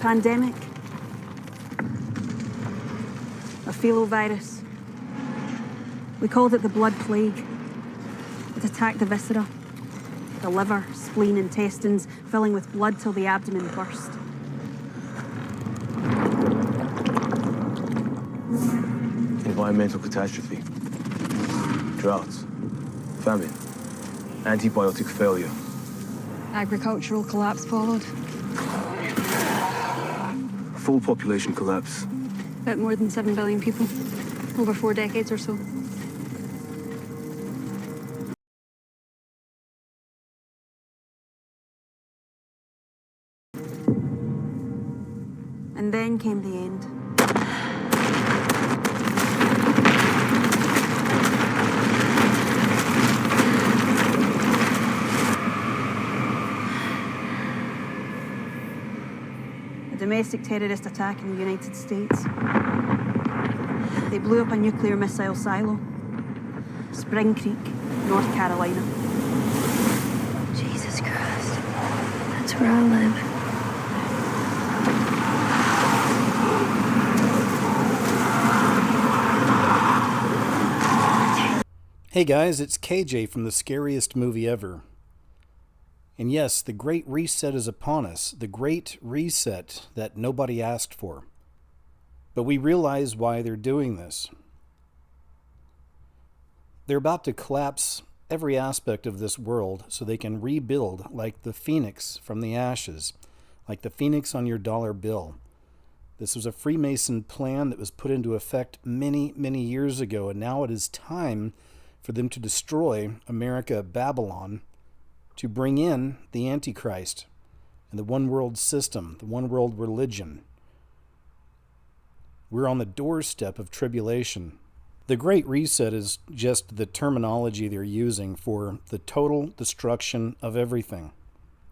pandemic, a filovirus. We called it the blood plague. It attacked the viscera, the liver, spleen, intestines, filling with blood till the abdomen burst. Environmental catastrophe, droughts, famine, antibiotic failure. Agricultural collapse followed. Full population collapse. About more than 7 billion people, over 4 decades or so. And then came the end. A domestic terrorist attack in the United States. They blew up a nuclear missile silo. Spring Creek, North Carolina. Jesus Christ. That's where I live. Hey guys, it's KJ from The Scariest Movie Ever. And yes, the Great Reset is upon us. The Great Reset that nobody asked for. But we realize why they're doing this. They're about to collapse every aspect of this world so they can rebuild like the phoenix from the ashes, like the phoenix on your dollar bill. This was a Freemason plan that was put into effect many, many years ago, and now it is time for them to destroy America, Babylon, to bring in the Antichrist and the one world system, the one world religion. We're on the doorstep of tribulation. The Great Reset is just the terminology they're using for the total destruction of everything.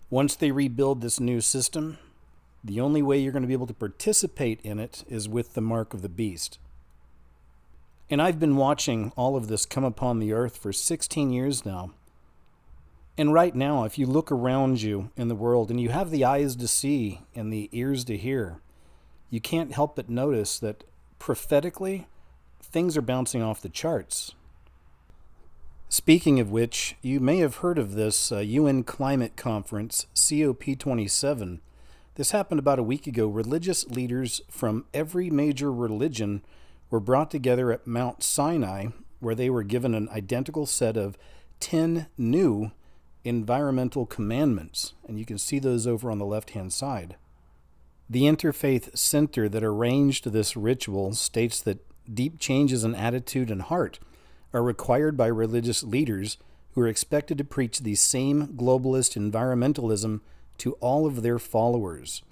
Once they rebuild this new system, the only way you're going to be able to participate in it is with the mark of the beast. And I've been watching all of this come upon the earth for 16 years now. And right now, if you look around you in the world and you have the eyes to see and the ears to hear, you can't help but notice that prophetically, things are bouncing off the charts. Speaking of which, you may have heard of this UN climate conference, COP27. This happened about a week ago. Religious leaders from every major religion were brought together at Mount Sinai, where they were given an identical set of 10 new environmental commandments. And you can see those over on the left-hand side. The Interfaith Center that arranged this ritual states that deep changes in attitude and heart are required by religious leaders who are expected to preach the same globalist environmentalism to all of their followers.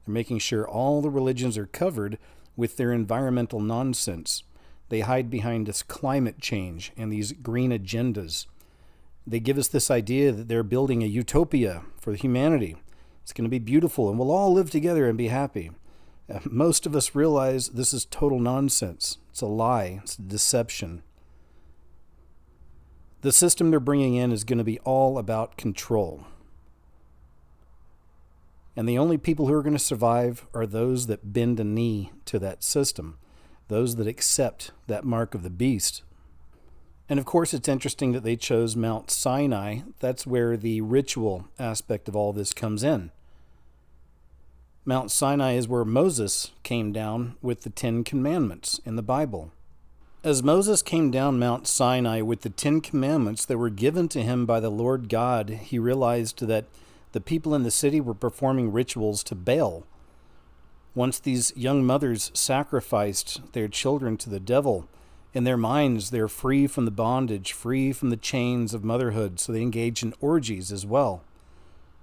They're making sure all the religions are covered with their environmental nonsense. They hide behind this climate change and these green agendas. They give us this idea that they're building a utopia for humanity. It's going to be beautiful and we'll all live together and be happy. Most of us realize this is total nonsense. It's a lie. It's a deception. The system they're bringing in is going to be all about control. And the only people who are going to survive are those that bend a knee to that system, those that accept that mark of the beast. And of course, it's interesting that they chose Mount Sinai. That's where the ritual aspect of all this comes in. Mount Sinai is where Moses came down with the 10 Commandments in the Bible. As Moses came down Mount Sinai with the 10 Commandments that were given to him by the Lord God, he realized that the people in the city were performing rituals to Baal. Once these young mothers sacrificed their children to the devil, in their minds they're free from the bondage, free from the chains of motherhood, so they engage in orgies as well.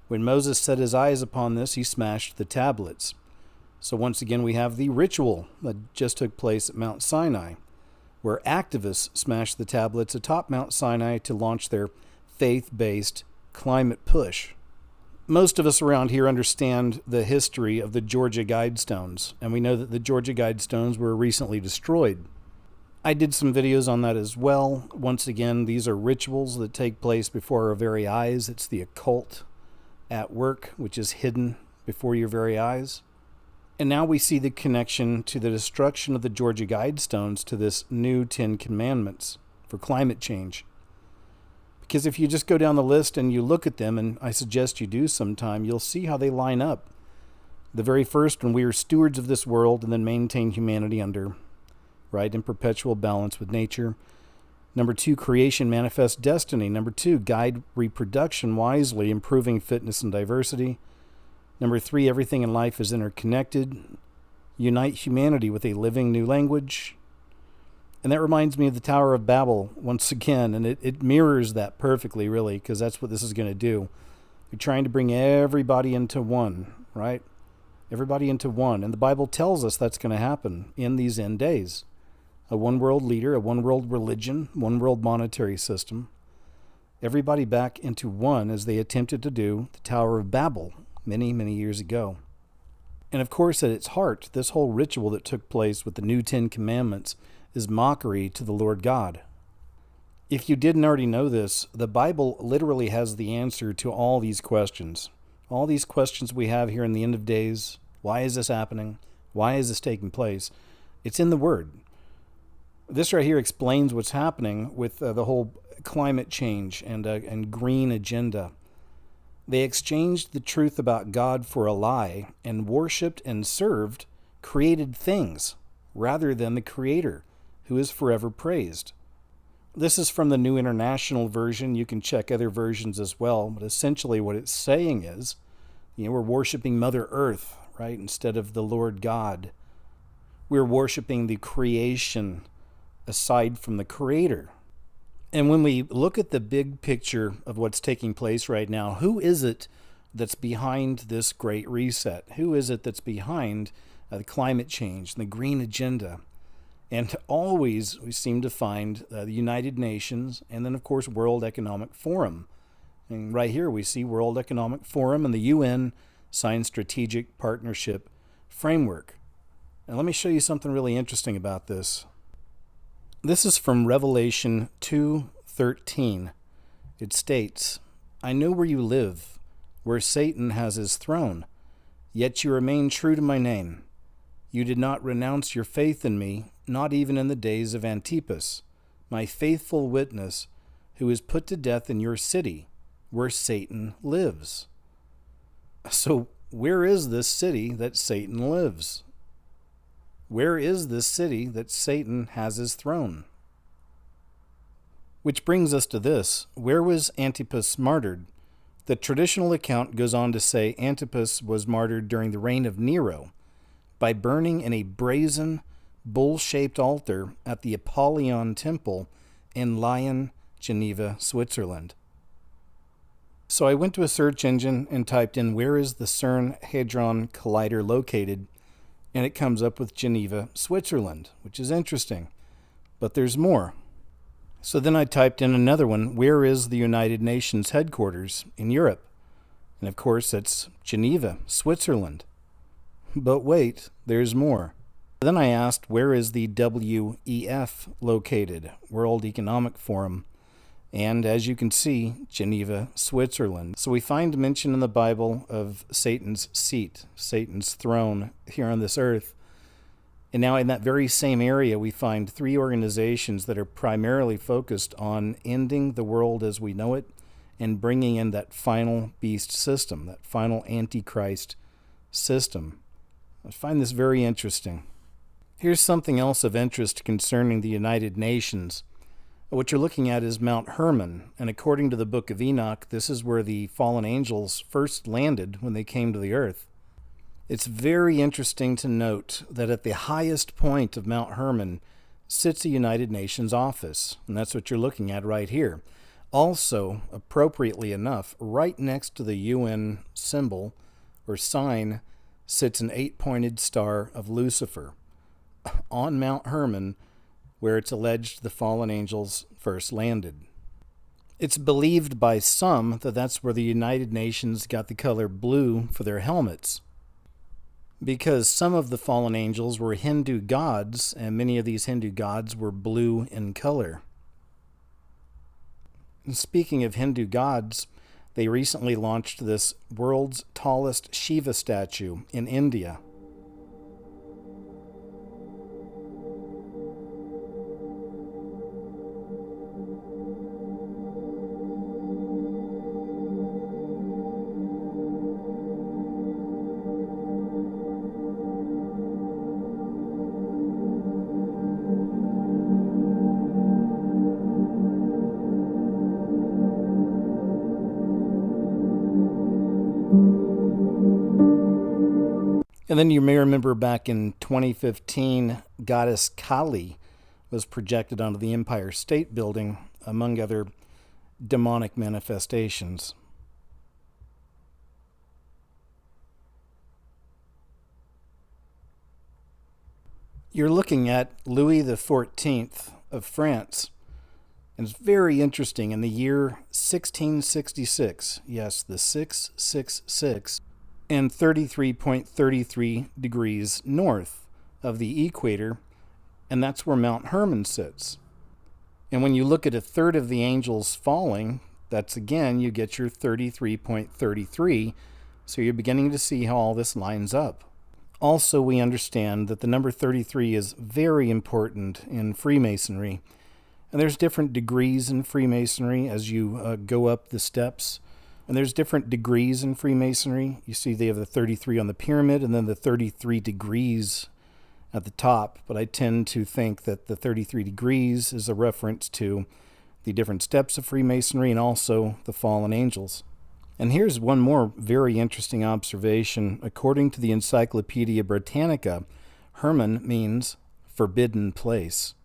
When Moses set his eyes upon this, he smashed the tablets. So once again we have the ritual that just took place at Mount Sinai, where activists smashed the tablets atop Mount Sinai to launch their faith-based climate push. Most of us around here understand the history of the Georgia Guidestones, and we know that the Georgia Guidestones were recently destroyed. I did some videos on that as well. Once again, these are rituals that take place before our very eyes. It's the occult at work, which is hidden before your very eyes. And now we see the connection to the destruction of the Georgia Guidestones to this new 10 Commandments for climate change. Because if you just go down the list and you look at them, and I suggest you do sometime, you'll see how they line up. The very first one, we are stewards of this world and then maintain humanity under, right, in perpetual balance with nature. Number 2, creation manifests destiny. Number 2, guide reproduction wisely, improving fitness and diversity. Number 3, everything in life is interconnected. Unite humanity with a living new language. And that reminds me of the Tower of Babel once again, and it mirrors that perfectly, really, because that's what this is going to do. You're trying to bring everybody into one, right? Everybody into one. And the Bible tells us that's going to happen in these end days. A one-world leader, a one-world religion, one-world monetary system. Everybody back into one as they attempted to do the Tower of Babel many, many years ago. And of course, at its heart, this whole ritual that took place with the new 10 Commandments is mockery to the Lord God. If you didn't already know this, the Bible literally has the answer to all these questions. All these questions we have here in the end of days. Why is this happening? Why is this taking place? It's in the Word. This right here explains what's happening with the whole climate change and green agenda. They exchanged the truth about God for a lie and worshipped and served created things rather than the Creator, who is forever praised. This is from the New International Version. You can check other versions as well, but essentially what it's saying is, we're worshiping Mother Earth, right, instead of the Lord God. We're worshiping the creation aside from the Creator. And when we look at the big picture of what's taking place right now, who is it that's behind this great reset? Who is it that's behind the climate change, the green agenda? And always we seem to find the United Nations and then, of course, World Economic Forum. And right here we see World Economic Forum and the UN signed Strategic Partnership Framework. And let me show you something really interesting about this. This is from Revelation 2:13. It states, I know where you live, where Satan has his throne, yet you remain true to my name. You did not renounce your faith in me, not even in the days of Antipas, my faithful witness, who is put to death in your city, where Satan lives. So where is this city that Satan lives? Where is this city that Satan has his throne? Which brings us to this. Where was Antipas martyred? The traditional account goes on to say Antipas was martyred during the reign of Nero by burning in a brazen, bull-shaped altar at the Apollyon Temple in Lyon, Geneva, Switzerland. So I went to a search engine and typed in, where is the CERN Hadron Collider located? And it comes up with Geneva, Switzerland, which is interesting. But there's more. So then I typed in another one, where is the United Nations headquarters in Europe? And of course, it's Geneva, Switzerland. But wait, there's more. Then I asked, where is the WEF located, World Economic Forum? And as you can see, Geneva, Switzerland. So we find mention in the Bible of Satan's seat, Satan's throne here on this earth. And now in that very same area, we find 3 organizations that are primarily focused on ending the world as we know it and bringing in that final beast system, that final Antichrist system. I find this very interesting. Here's something else of interest concerning the United Nations. What you're looking at is Mount Hermon, and according to the book of Enoch, this is where the fallen angels first landed when they came to the earth. It's very interesting to note that at the highest point of Mount Hermon sits a United Nations office, and that's what you're looking at right here. Also, appropriately enough, right next to the UN symbol or sign sits an 8-pointed star of Lucifer on Mount Hermon, where it's alleged the fallen angels first landed. It's believed by some that that's where the United Nations got the color blue for their helmets, because some of the fallen angels were Hindu gods, and many of these Hindu gods were blue in color. And speaking of Hindu gods, they recently launched this world's tallest Shiva statue in India. And then you may remember back in 2015, goddess Kali was projected onto the Empire State Building, among other demonic manifestations. You're looking at Louis XIV of France. And it's very interesting. In the year 1666, yes, the 666, and 33.33 degrees north of the equator, and that's where Mount Hermon sits. And when you look at a third of the angels falling, that's again, you get your 33.33, so you're beginning to see how all this lines up. Also, we understand that the number 33 is very important in Freemasonry, and there's different degrees in Freemasonry as you go up the steps. And there's different degrees in Freemasonry. You see they have the 33 on the pyramid and then the 33 degrees at the top. But I tend to think that the 33 degrees is a reference to the different steps of Freemasonry and also the fallen angels. And here's one more very interesting observation. According to the Encyclopedia Britannica, Hermon means forbidden place.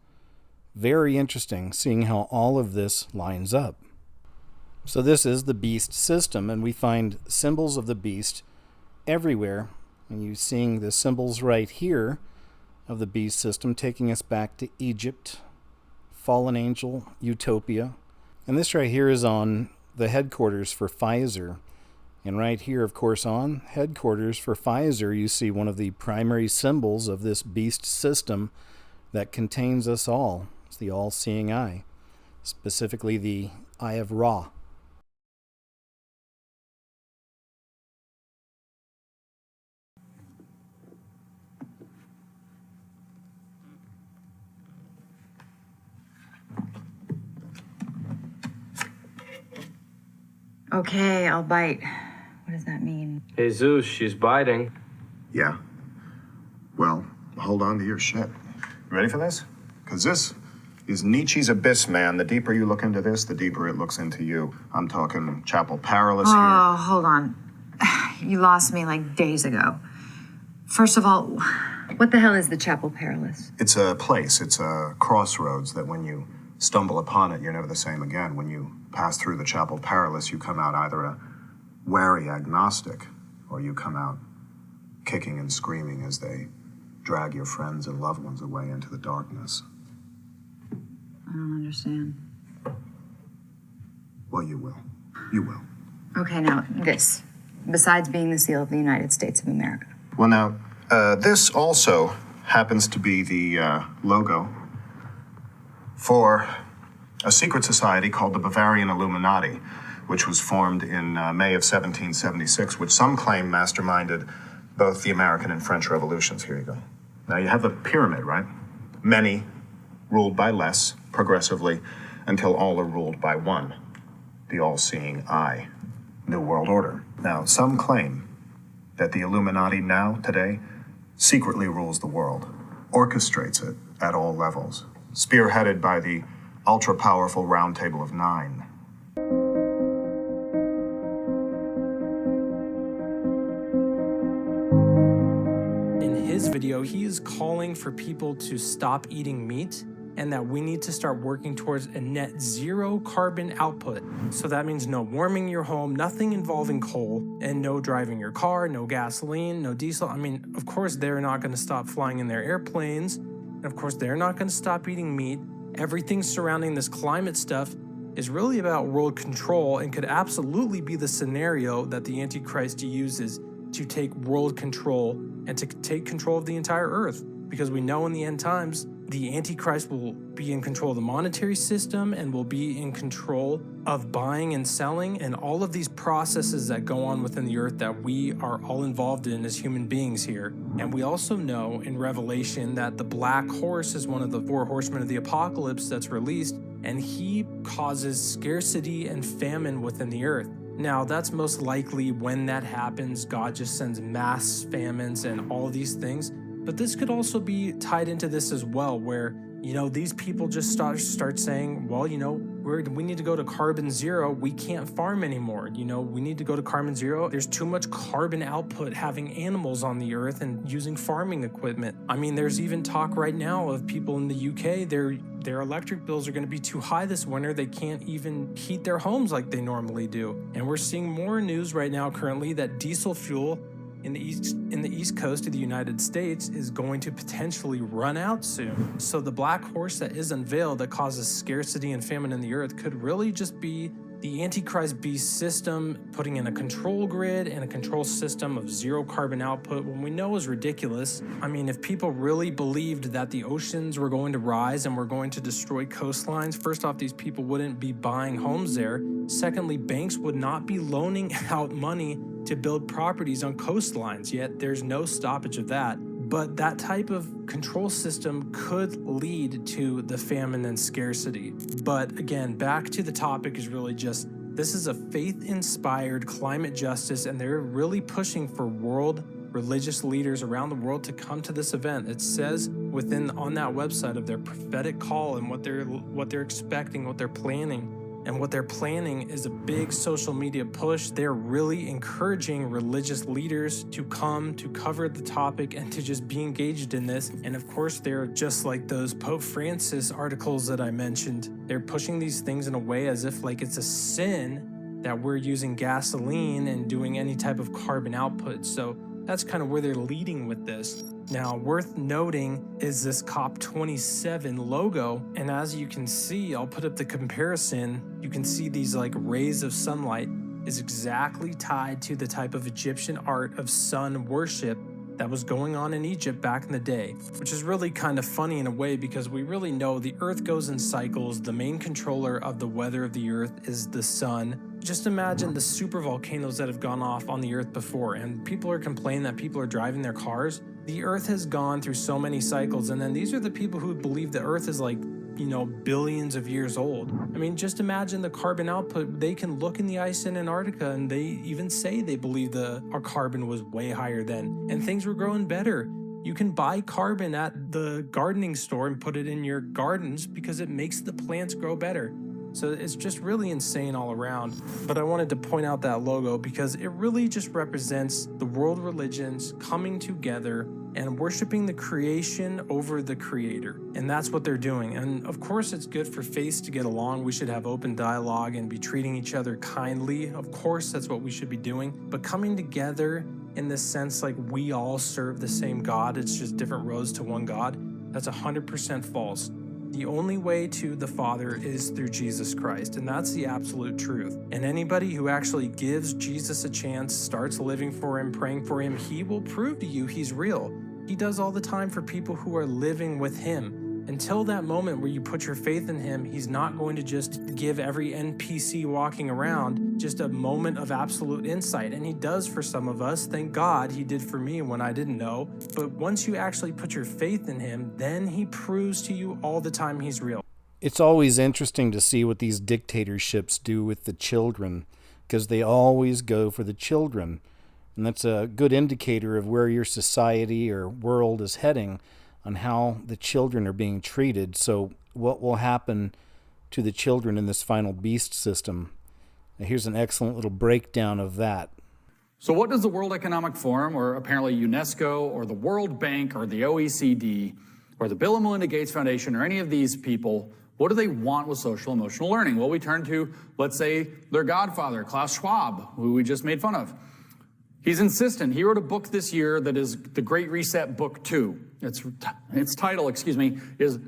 Very interesting seeing how all of this lines up. So this is the beast system, and we find symbols of the beast everywhere. And you're seeing the symbols right here of the beast system taking us back to Egypt, fallen angel, utopia. And this right here is on the headquarters for Pfizer. And right here, of course, on headquarters for Pfizer, you see one of the primary symbols of this beast system that contains us all. It's the all-seeing eye, specifically the Eye of Ra. Okay, I'll bite. What does that mean? Jesus, she's biting. Yeah. Well, hold on to your shit. You ready for this? Because this is Nietzsche's abyss, man. The deeper you look into this, the deeper it looks into you. I'm talking Chapel Perilous here. Oh, hold on. You lost me like days ago. First of all, what the hell is the Chapel Perilous? It's a place. It's a crossroads that when you stumble upon it, you're never the same again. When you pass through the Chapel Perilous, you come out either a wary agnostic or you come out kicking and screaming as they drag your friends and loved ones away into the darkness. I don't understand. Well, you will. You will. Okay, now this. Besides being the seal of the United States of America. Well, now, this also happens to be the logo for a secret society called the Bavarian Illuminati, which was formed in May of 1776, which some claim masterminded both the American and French revolutions. Here you go. Now, you have the pyramid, right? Many ruled by less, progressively, until all are ruled by one, the all-seeing eye, New World Order. Now, some claim that the Illuminati now, today, secretly rules the world, orchestrates it at all levels, spearheaded by the ultra-powerful Round Table of Nine. In his video, he is calling for people to stop eating meat and that we need to start working towards a net zero carbon output. So that means no warming your home, nothing involving coal, and no driving your car, no gasoline, no diesel. I mean, of course, they're not gonna stop flying in their airplanes. And of course, they're not gonna stop eating meat. Everything surrounding this climate stuff is really about world control and could absolutely be the scenario that the Antichrist uses to take world control and to take control of the entire earth. Because we know in the end times, the Antichrist will be in control of the monetary system and will be in control of buying and selling and all of these processes that go on within the earth that we are all involved in as human beings here. And we also know in Revelation that the black horse is one of the four horsemen of the apocalypse that's released, and he causes scarcity and famine within the earth. Now, that's most likely when that happens, God just sends mass famines and all these things. But this could also be tied into this as well, where, You know, these people just start saying, well, you know, we need to go to carbon zero. We can't farm anymore. You know, we need to go to carbon zero. There's too much carbon output having animals on the earth and using farming equipment. I mean, there's even talk right now of people in the UK, their electric bills are going to be too high this winter. They can't even heat their homes like they normally do. And we're seeing more news right now currently that diesel fuel in the east coast of the United States is going to potentially run out soon. So the black horse that is unveiled that causes scarcity and famine in the earth could really just be the Antichrist beast system putting in a control grid and a control system of zero carbon output when we know is ridiculous. I mean, if people really believed that the oceans were going to rise and were going to destroy coastlines, first off, these people wouldn't be buying homes there. Secondly, banks would not be loaning out money to build properties on coastlines, yet there's no stoppage of that. But that type of control system could lead to the famine and scarcity. But again, back to the topic is really just, this is a faith-inspired climate justice, and they're really pushing for world religious leaders around the world to come to this event. It says on that website of their prophetic call and what they're expecting, what they're planning. And what they're planning is a big social media push. They're really encouraging religious leaders to come to cover the topic and to just be engaged in this. And of course, they're just like those Pope Francis articles that I mentioned. They're pushing these things in a way as if like it's a sin that we're using gasoline and doing any type of carbon output. So that's kind of where they're leading with this. Now, worth noting is this COP27 logo, and as you can see, I'll put up the comparison. You can see these like rays of sunlight is exactly tied to the type of Egyptian art of sun worship that was going on in Egypt back in the day, which is really kind of funny in a way because we really know the earth goes in cycles. The main controller of the weather of the earth is the sun. Just imagine the super volcanoes that have gone off on the earth before, and people are complaining that people are driving their cars. The earth has gone through so many cycles, and then these are the people who believe the earth is like, you know, billions of years old. I mean, just imagine the carbon output. They can look in the ice in Antarctica, and they even say they believe our carbon was way higher then, and things were growing better. You can buy carbon at the gardening store and put it in your gardens because it makes the plants grow better. So it's just really insane all around. But I wanted to point out that logo because it really just represents the world religions coming together and worshiping the creation over the creator. And that's what they're doing. And of course, it's good for faiths to get along. We should have open dialogue and be treating each other kindly. Of course, that's what we should be doing. But coming together in this sense, like we all serve the same God, it's just different roads to one God, that's 100% false. The only way to the Father is through Jesus Christ, and that's the absolute truth. And anybody who actually gives Jesus a chance, starts living for him, praying for him, he will prove to you he's real. He does all the time for people who are living with him. Until that moment where you put your faith in him, he's not going to just give every NPC walking around just a moment of absolute insight. And he does for some of us. Thank God he did for me when I didn't know. But once you actually put your faith in him, then he proves to you all the time he's real. It's always interesting to see what these dictatorships do with the children, because they always go for the children. And that's a good indicator of where your society or world is heading, on how the children are being treated. So what will happen to the children in this final beast system? Now, here's an excellent little breakdown of that. So what does the World Economic Forum, or apparently UNESCO, or the World Bank, or the OECD, or the Bill and Melinda Gates Foundation, or any of these people, what do they want with social emotional learning? Well, we turn to, let's say, their godfather, Klaus Schwab, who we just made fun of. He's insistent. He wrote a book this year that is The Great Reset Book 2. Its title, is,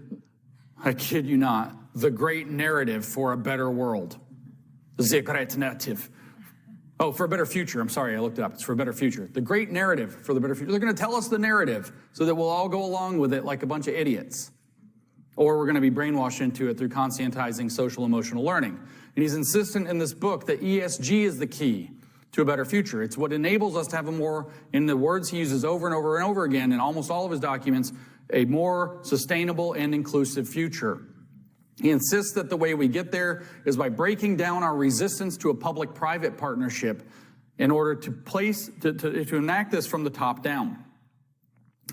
I kid you not, The Great Narrative for a Better World. The Great Narrative. Oh, for a better future. I'm sorry, I looked it up. It's for a better future. The Great Narrative for the better future. They're going to tell us the narrative so that we'll all go along with it like a bunch of idiots. Or we're going to be brainwashed into it through conscientizing social emotional learning. And he's insistent in this book that ESG is the key to a better future. It's what enables us to have a more, in the words he uses over and over and over again in almost all of his documents, a more sustainable and inclusive future. He insists that the way we get there is by breaking down our resistance to a public-private partnership in order to enact this from the top down.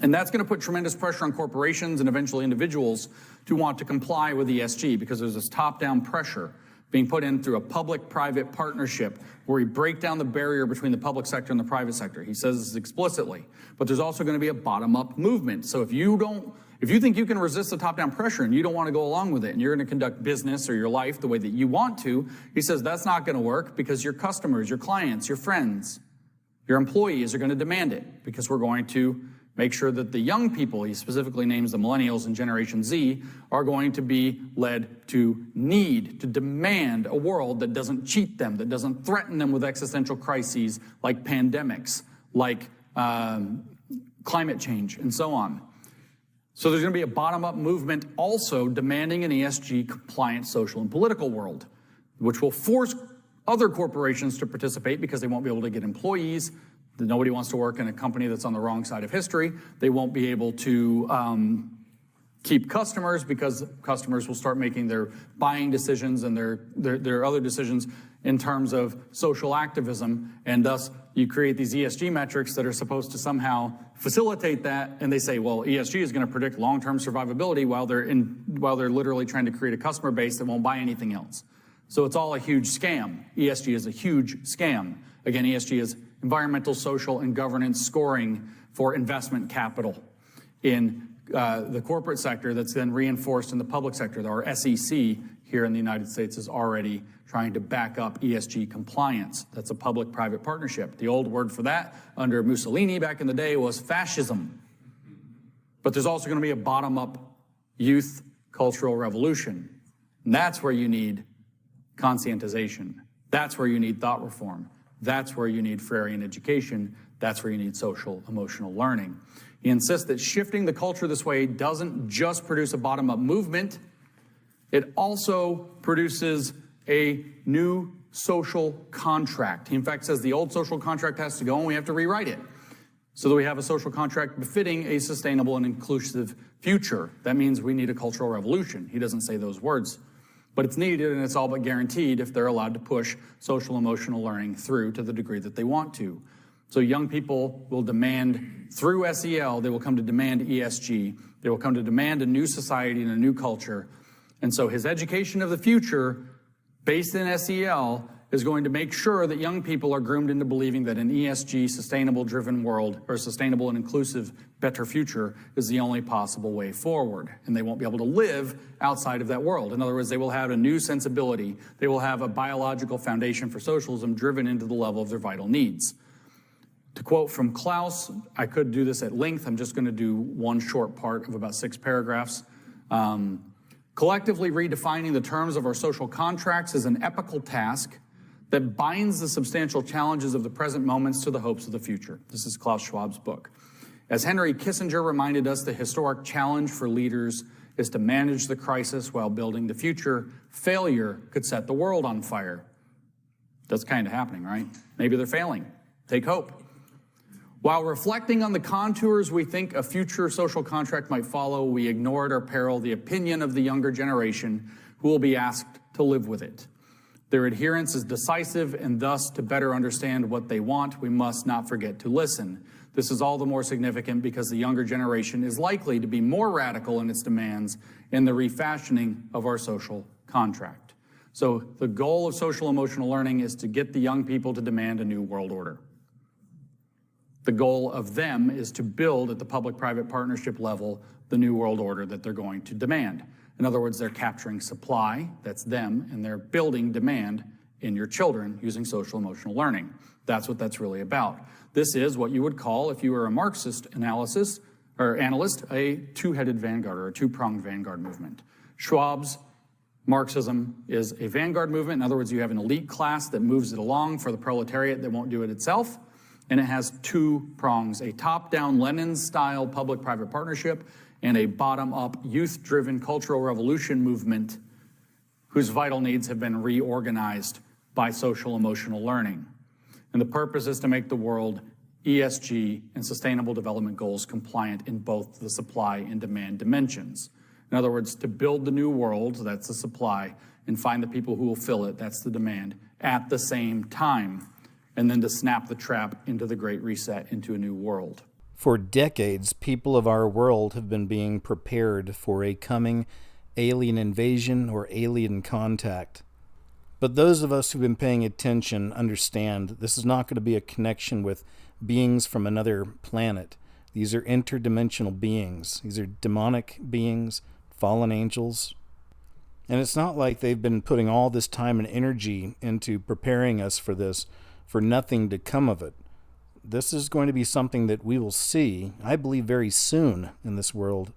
And that's going to put tremendous pressure on corporations and eventually individuals to want to comply with ESG, because there's this top-down pressure being put in through a public-private partnership where we break down the barrier between the public sector and the private sector. He says this explicitly. But there's also going to be a bottom-up movement. So if you think you can resist the top-down pressure and you don't want to go along with it and you're going to conduct business or your life the way that you want to, he says that's not going to work, because your customers, your clients, your friends, your employees are going to demand it, because we're going to make sure that the young people, he specifically names the millennials and Generation Z, are going to be led to demand a world that doesn't cheat them, that doesn't threaten them with existential crises like pandemics, like climate change, and so on. So there's going to be a bottom-up movement also demanding an ESG-compliant social and political world, which will force other corporations to participate because they won't be able to get employees. Nobody wants to work in a company that's on the wrong side of history. They won't be able to keep customers, because customers will start making their buying decisions and their other decisions in terms of social activism. And thus, you create these ESG metrics that are supposed to somehow facilitate that. And they say, well, ESG is going to predict long-term survivability while they're literally trying to create a customer base that won't buy anything else. So it's all a huge scam. ESG is a huge scam. Again, ESG is environmental, social, and governance scoring for investment capital in the corporate sector that's then reinforced in the public sector. Our SEC here in the United States is already trying to back up ESG compliance. That's a public-private partnership. The old word for that under Mussolini back in the day was fascism. But there's also going to be a bottom-up youth cultural revolution. And that's where you need conscientization. That's where you need thought reform. That's where you need Freirean education. That's where you need social emotional learning. He insists that shifting the culture this way doesn't just produce a bottom-up movement, it also produces a new social contract. He in fact says the old social contract has to go and we have to rewrite it so that we have a social contract befitting a sustainable and inclusive future. That means we need a cultural revolution. He doesn't say those words, but it's needed, and it's all but guaranteed if they're allowed to push social emotional learning through to the degree that they want to. So young people will demand, through SEL, they will come to demand ESG. They will come to demand a new society and a new culture. And so his education of the future, based in SEL, is going to make sure that young people are groomed into believing that an ESG, sustainable-driven world, or sustainable and inclusive, better future is the only possible way forward. And they won't be able to live outside of that world. In other words, they will have a new sensibility. They will have a biological foundation for socialism driven into the level of their vital needs. To quote from Klaus, I could do this at length. I'm just going to do one short part of about 6 paragraphs. Collectively redefining the terms of our social contracts is an epical task that binds the substantial challenges of the present moments to the hopes of the future. This is Klaus Schwab's book. As Henry Kissinger reminded us, the historic challenge for leaders is to manage the crisis while building the future. Failure could set the world on fire. That's kind of happening, right? Maybe they're failing. Take hope. While reflecting on the contours we think a future social contract might follow, we ignore at our peril the opinion of the younger generation who will be asked to live with it. Their adherence is decisive, and thus, to better understand what they want, we must not forget to listen. This is all the more significant because the younger generation is likely to be more radical in its demands in the refashioning of our social contract. So the goal of social emotional learning is to get the young people to demand a new world order. The goal of them is to build at the public-private partnership level the new world order that they're going to demand. In other words, they're capturing supply, that's them, and they're building demand in your children using social emotional learning. That's what that's really about. This is what you would call, if you were a Marxist analyst, a two-headed vanguard or a two-pronged vanguard movement. Schwab's Marxism is a vanguard movement. In other words, you have an elite class that moves it along for the proletariat that won't do it itself. And it has 2 prongs, a top-down Lenin-style public-private partnership and a bottom-up youth-driven cultural revolution movement whose vital needs have been reorganized by social emotional learning. And the purpose is to make the world ESG and sustainable development goals compliant in both the supply and demand dimensions. In other words, to build the new world, that's the supply, and find the people who will fill it, that's the demand, at the same time, and then to snap the trap into the Great Reset, into a new world. For decades, people of our world have been being prepared for a coming alien invasion or alien contact. But those of us who've been paying attention understand this is not going to be a connection with beings from another planet. These are interdimensional beings. These are demonic beings, fallen angels. And it's not like they've been putting all this time and energy into preparing us for this, for nothing to come of it. This is going to be something that we will see, I believe, very soon in this world.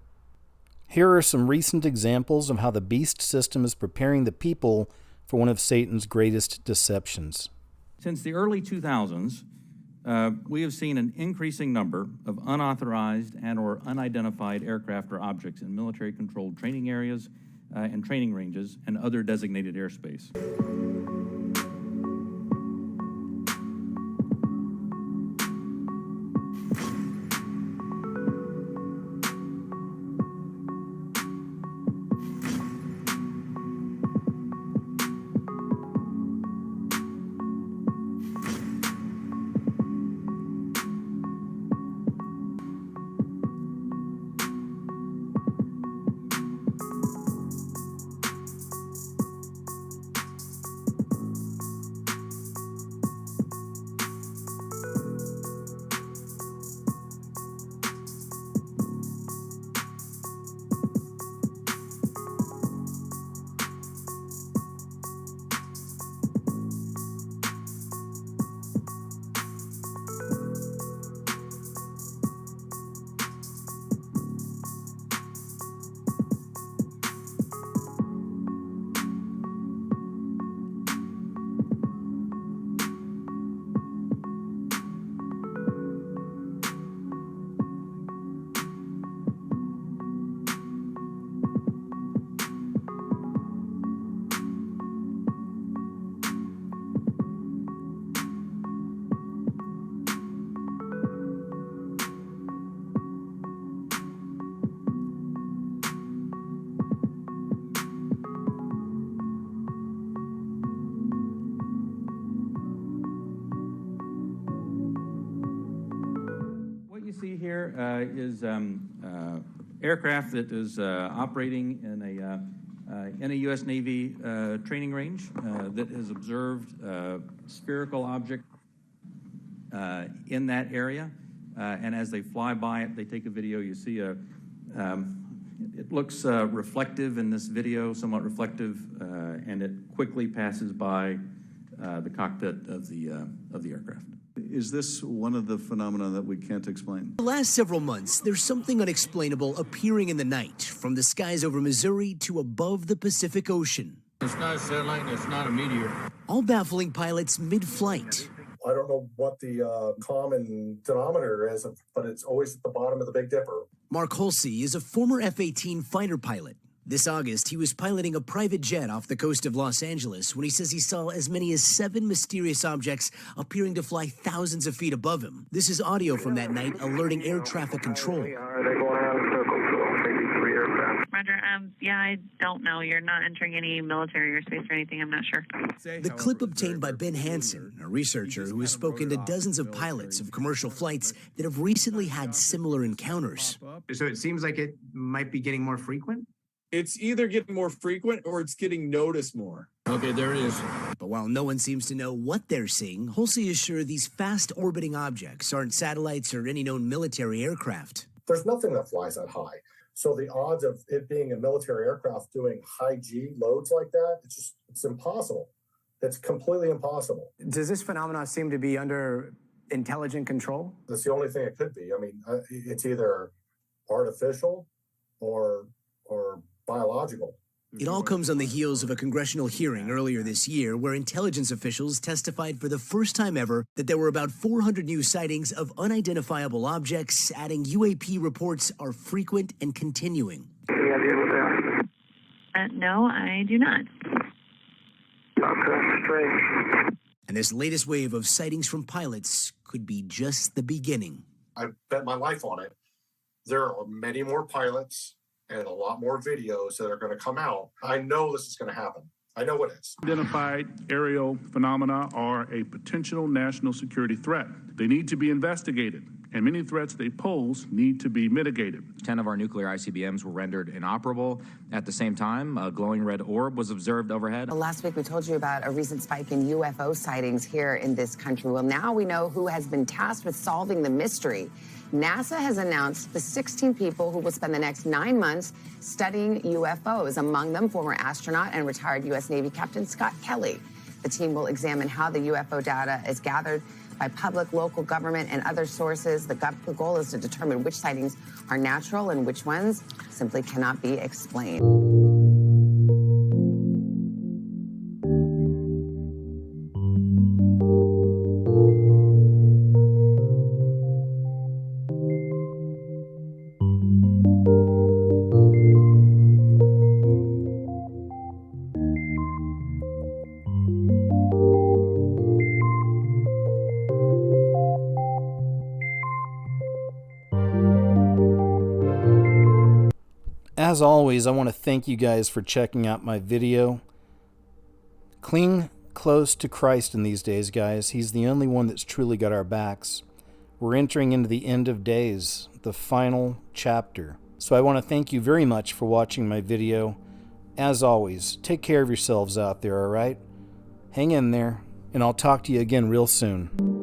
Here are some recent examples of how the beast system is preparing the people for one of Satan's greatest deceptions. Since the early 2000s, we have seen an increasing number of unauthorized and or unidentified aircraft or objects in military-controlled training areas and training ranges and other designated airspace. See here is aircraft that is operating in a U.S. Navy training range that has observed spherical object in that area, and as they fly by it, they take a video. You see it looks reflective in this video, somewhat reflective, and it quickly passes by the cockpit of the aircraft. Is this one of the phenomena that we can't explain? The last several months, there's something unexplainable appearing in the night, from the skies over Missouri to above the Pacific Ocean. It's not a satellite, it's not a meteor. All baffling pilots mid-flight. I don't know what the common denominator is, but it's always at the bottom of the Big Dipper. Mark Holsey is a former F-18 fighter pilot. This August, he was piloting a private jet off the coast of Los Angeles when he says he saw as many as 7 mysterious objects appearing to fly thousands of feet above him. This is audio from that night alerting air traffic control. Roger. Yeah, I don't know. You're not entering any military airspace or anything. I'm not sure. The clip obtained by Ben Hansen, a researcher who has spoken to dozens of pilots of commercial flights that have recently had similar encounters. So it seems like it might be getting more frequent? It's either getting more frequent or it's getting noticed more. Okay, there it is. But while no one seems to know what they're seeing, Holsey is sure these fast-orbiting objects aren't satellites or any known military aircraft. There's nothing that flies that high. So the odds of it being a military aircraft doing high G loads like that, it's impossible. It's completely impossible. Does this phenomenon seem to be under intelligent control? That's the only thing it could be. I mean, it's either artificial or biological. It all comes on the heels of a congressional hearing earlier this year where intelligence officials testified for the first time ever that there were about 400 new sightings of unidentifiable objects, adding UAP reports are frequent and continuing. No, I do not. Okay, strange. And this latest wave of sightings from pilots could be just the beginning. I bet my life on it. There are many more pilots and a lot more videos that are going to come out. I know this is going to happen. I know it is. Identified aerial phenomena are a potential national security threat. They need to be investigated, and many threats they pose need to be mitigated. 10 of our nuclear ICBMs were rendered inoperable. At the same time, a glowing red orb was observed overhead. Last week, we told you about a recent spike in UFO sightings here in this country. Well, now we know who has been tasked with solving the mystery. NASA has announced the 16 people who will spend the next 9 months studying UFOs, among them former astronaut and retired U.S. Navy Captain Scott Kelly. The team will examine how the UFO data is gathered by public, local government, and other sources. The goal is to determine which sightings are natural and which ones simply cannot be explained. As always, I want to thank you guys for checking out my video. Cling close to Christ in these days, guys. He's the only one that's truly got our backs. We're entering into the end of days, the final chapter. So I want to thank you very much for watching my video. As always, take care of yourselves out there, all right? Hang in there, and I'll talk to you again real soon.